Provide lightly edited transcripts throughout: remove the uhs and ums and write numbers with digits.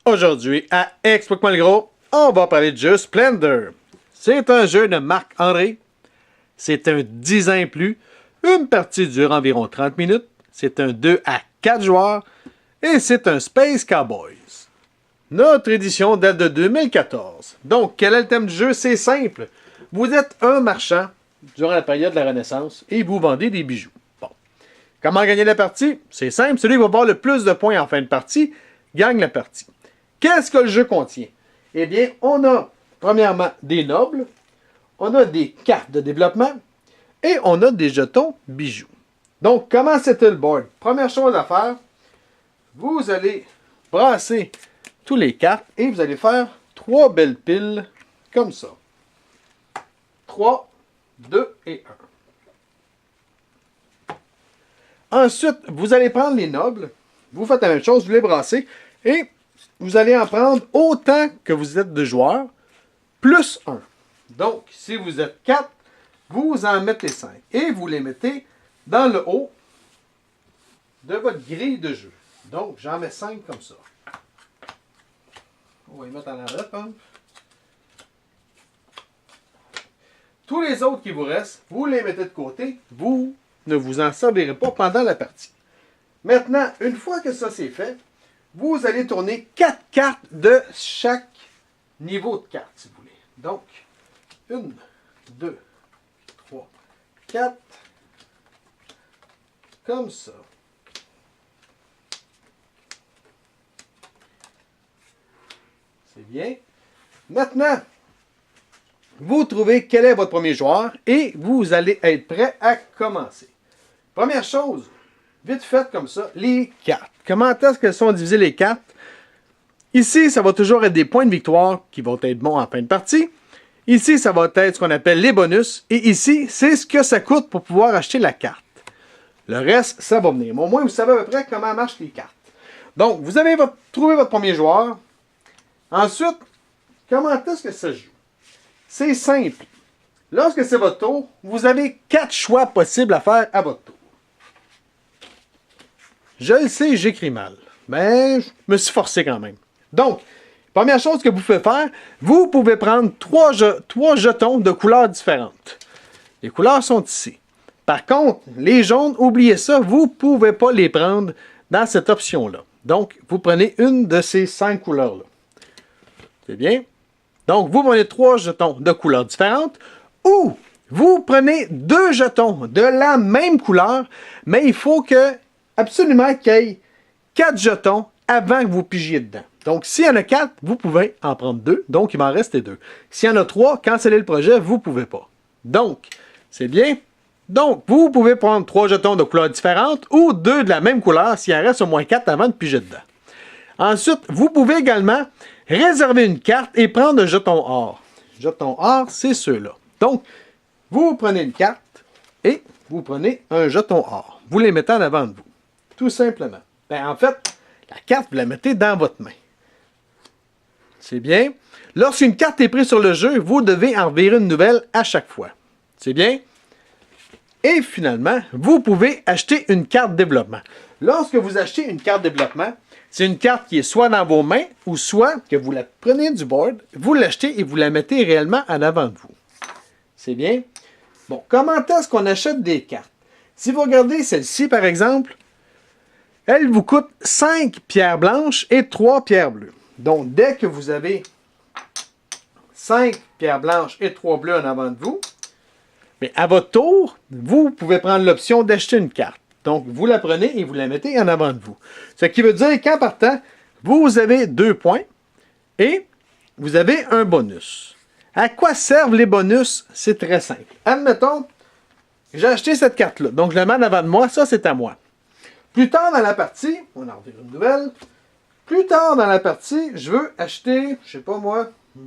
Aujourd'hui, à Explique-moi le gros, on va parler de jeu Splendor. C'est un jeu de Marc-André. C'est un 10 ans et plus. Une partie dure environ 30 minutes. C'est un 2 à 4 joueurs. Et c'est un Space Cowboys. Notre édition date de 2014. Donc, quel est le thème du jeu? C'est simple. Vous êtes un marchand durant la période de la Renaissance et vous vendez des bijoux. Bon. Comment gagner la partie? C'est simple. Celui qui va avoir le plus de points en fin de partie gagne la partie. Qu'est-ce que le jeu contient? Eh bien, on a premièrement des nobles, on a des cartes de développement et on a des jetons bijoux. Donc, comment c'est le board? Première chose à faire, vous allez brasser tous les cartes et vous allez faire 3 belles piles comme ça. 3, 2 et 1. Ensuite, vous allez prendre les nobles, vous faites la même chose, vous les brassez et vous allez en prendre autant que vous êtes de joueurs, plus 1. Donc, si vous êtes 4, vous en mettez 5. Et vous les mettez dans le haut de votre grille de jeu. Donc, j'en mets 5 comme ça. On va les mettre en arrêt, hein. Tous les autres qui vous restent, vous les mettez de côté. Vous ne vous en servirez pas pendant la partie. Maintenant, une fois que ça c'est fait, vous allez tourner 4 cartes de chaque niveau de carte, si vous voulez. Donc, 1, 2, 3, 4. Comme ça. C'est bien. Maintenant, vous trouvez quel est votre premier joueur et vous allez être prêt à commencer. Première chose, vite fait comme ça, les cartes. Comment est-ce qu'elles sont divisées les cartes? Ici, ça va toujours être des points de victoire qui vont être bons en fin de partie. Ici, ça va être ce qu'on appelle les bonus. Et ici, c'est ce que ça coûte pour pouvoir acheter la carte. Le reste, ça va venir. Mais au moins, vous savez à peu près comment marchent les cartes. Donc, vous avez trouvé votre premier joueur. Ensuite, comment est-ce que ça se joue? C'est simple. Lorsque c'est votre tour, vous avez 4 choix possibles à faire à votre tour. Je le sais, j'écris mal, mais je me suis forcé quand même. Donc, première chose que vous pouvez faire, vous pouvez prendre 3 jetons de couleurs différentes. Les couleurs sont ici. Par contre, les jaunes, oubliez ça, vous ne pouvez pas les prendre dans cette option-là. Donc, vous prenez une de ces 5 couleurs-là. C'est bien? Donc, vous prenez 3 jetons de couleurs différentes ou vous prenez 2 jetons de la même couleur, mais il faut que absolument qu'il y ait 4 jetons avant que vous pigiez dedans. Donc, s'il y en a 4, vous pouvez en prendre 2, donc il m'en reste 2. S'il y en a 3, cancelez le projet, vous ne pouvez pas. Donc, c'est bien? Donc, vous pouvez prendre 3 jetons de couleurs différentes ou 2 de la même couleur s'il en reste au moins 4 avant de piger dedans. Ensuite, vous pouvez également réserver une carte et prendre un jeton or. Jeton or, c'est ceux-là. Donc, vous prenez une carte et vous prenez un jeton or. Vous les mettez en avant de vous. Tout simplement. Ben, en fait, la carte, vous la mettez dans votre main. C'est bien. Lorsqu'une carte est prise sur le jeu, vous devez en revirer une nouvelle à chaque fois. C'est bien. Et finalement, vous pouvez acheter une carte développement. Lorsque vous achetez une carte développement, c'est une carte qui est soit dans vos mains ou soit que vous la prenez du board, vous l'achetez et vous la mettez réellement en avant de vous. C'est bien? Bon, comment est-ce qu'on achète des cartes? Si vous regardez celle-ci, par exemple, elle vous coûte 5 pierres blanches et 3 pierres bleues. Donc, dès que vous avez 5 pierres blanches et 3 bleues en avant de vous, mais à votre tour, vous pouvez prendre l'option d'acheter une carte. Donc, vous la prenez et vous la mettez en avant de vous. Ce qui veut dire qu'en partant, vous avez 2 points et vous avez un bonus. À quoi servent les bonus? C'est très simple. Admettons, j'ai acheté cette carte-là. Donc, je la mets en avant de moi. Ça, c'est à moi. Plus tard dans la partie, on en revient une nouvelle. Plus tard dans la partie, je veux acheter, je sais pas moi, je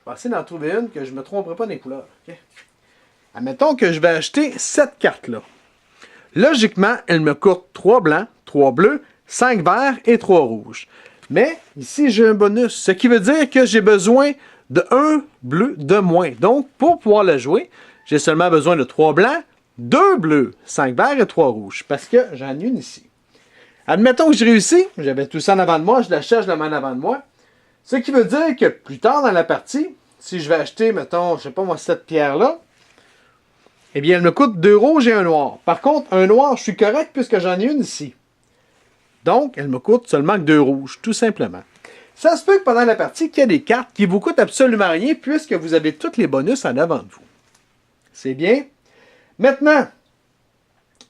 vais essayer d'en trouver une que je ne me tromperai pas des couleurs. Okay? Admettons que je vais acheter cette carte-là. Logiquement, elle me coûte 3 blancs, 3 bleus, 5 verts et 3 rouges. Mais ici, j'ai un bonus, ce qui veut dire que j'ai besoin de 1 bleu de moins. Donc, pour pouvoir la jouer, j'ai seulement besoin de 3 blancs, 2 bleus, 5 verts et 3 rouges, parce que j'en ai une ici. Admettons que je réussis, j'avais tout ça en avant de moi, je la cherche, je la mets en avant de moi. Ce qui veut dire que plus tard dans la partie, si je vais acheter, mettons, je sais pas moi, cette pierre-là, eh bien, elle me coûte 2 rouges et un noir. Par contre, un noir, je suis correct puisque j'en ai une ici. Donc, elle me coûte seulement que 2 rouges, tout simplement. Ça se peut que pendant la partie, qu'il y ait des cartes qui vous coûtent absolument rien puisque vous avez tous les bonus en avant de vous. C'est bien. Maintenant,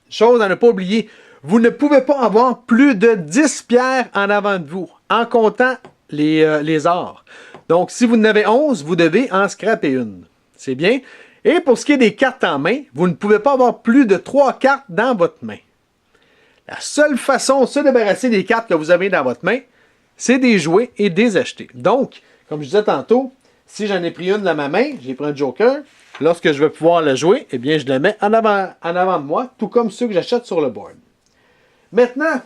chose à ne pas oublier, vous ne pouvez pas avoir plus de 10 pierres en avant de vous, en comptant les ors. Donc, si vous en avez 11, vous devez en scraper une. C'est bien. Et pour ce qui est des cartes en main, vous ne pouvez pas avoir plus de 3 cartes dans votre main. La seule façon de se débarrasser des cartes que vous avez dans votre main, c'est de les jouer et de les acheter. Donc, comme je disais tantôt, si j'en ai pris une dans ma main, j'ai pris un joker, lorsque je vais pouvoir la jouer, eh bien, je la mets en avant de moi, tout comme ceux que j'achète sur le board. Maintenant,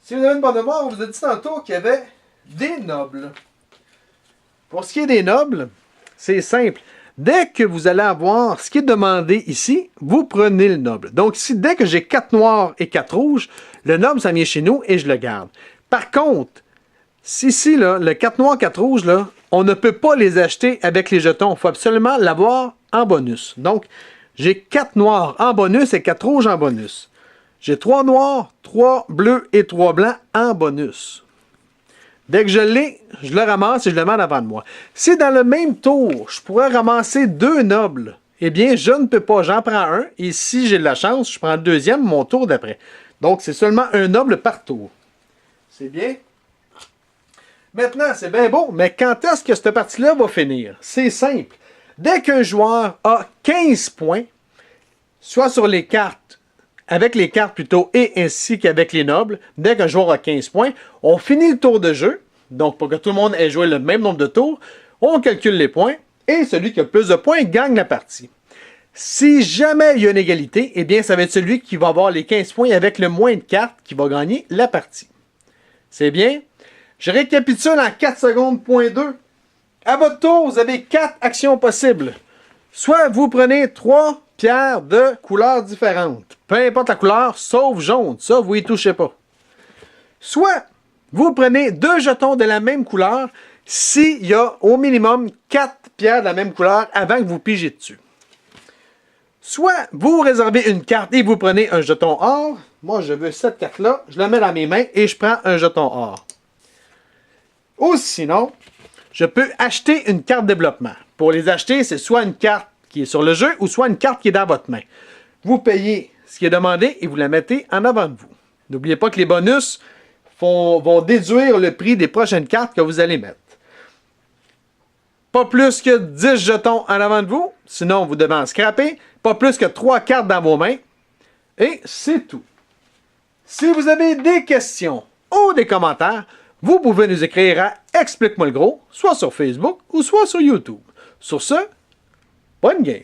si vous avez une bonne mémoire, on vous a dit tantôt qu'il y avait des nobles. Pour ce qui est des nobles, c'est simple. Dès que vous allez avoir ce qui est demandé ici, vous prenez le noble. Donc ici, dès que j'ai 4 noirs et 4 rouges, le noble, ça vient chez nous et je le garde. Par contre, ici, là, le 4 noirs, 4 rouges, là, on ne peut pas les acheter avec les jetons. Il faut absolument l'avoir en bonus. Donc, j'ai 4 noirs en bonus et 4 rouges en bonus. J'ai 3 noirs, 3 bleus et 3 blancs en bonus. Dès que je l'ai, je le ramasse et je le mets en avant de moi. Si dans le même tour, je pourrais ramasser 2 nobles, eh bien, je ne peux pas. J'en prends un et si j'ai de la chance, je prends le deuxième, mon tour d'après. Donc, c'est seulement un noble par tour. C'est bien? Maintenant, c'est bien beau, mais quand est-ce que cette partie-là va finir? C'est simple. Dès qu'un joueur a 15 points, soit sur les cartes, avec les cartes plutôt, et ainsi qu'avec les nobles, dès qu'un joueur a 15 points, on finit le tour de jeu. Donc, pour que tout le monde ait joué le même nombre de tours, on calcule les points, et celui qui a le plus de points gagne la partie. Si jamais il y a une égalité, eh bien, ça va être celui qui va avoir les 15 points avec le moins de cartes qui va gagner la partie. C'est bien? Je récapitule en 4 secondes, point 2. À votre tour, vous avez 4 actions possibles. Soit vous prenez 3 pierres de couleurs différentes. Peu importe la couleur, sauf jaune. Ça, vous y touchez pas. Soit vous prenez 2 jetons de la même couleur s'il y a au minimum 4 pierres de la même couleur avant que vous pigez dessus. Soit vous réservez une carte et vous prenez un jeton or. Moi, je veux cette carte-là. Je la mets dans mes mains et je prends un jeton or. Ou sinon, je peux acheter une carte développement. Pour les acheter, c'est soit une carte qui est sur le jeu ou soit une carte qui est dans votre main. Vous payez ce qui est demandé et vous la mettez en avant de vous. N'oubliez pas que les bonus vont déduire le prix des prochaines cartes que vous allez mettre. Pas plus que 10 jetons en avant de vous, sinon vous devez en scraper. Pas plus que 3 cartes dans vos mains. Et c'est tout. Si vous avez des questions ou des commentaires, vous pouvez nous écrire à Explique-moi le gros, soit sur Facebook ou soit sur YouTube. Sur ce, bonne game!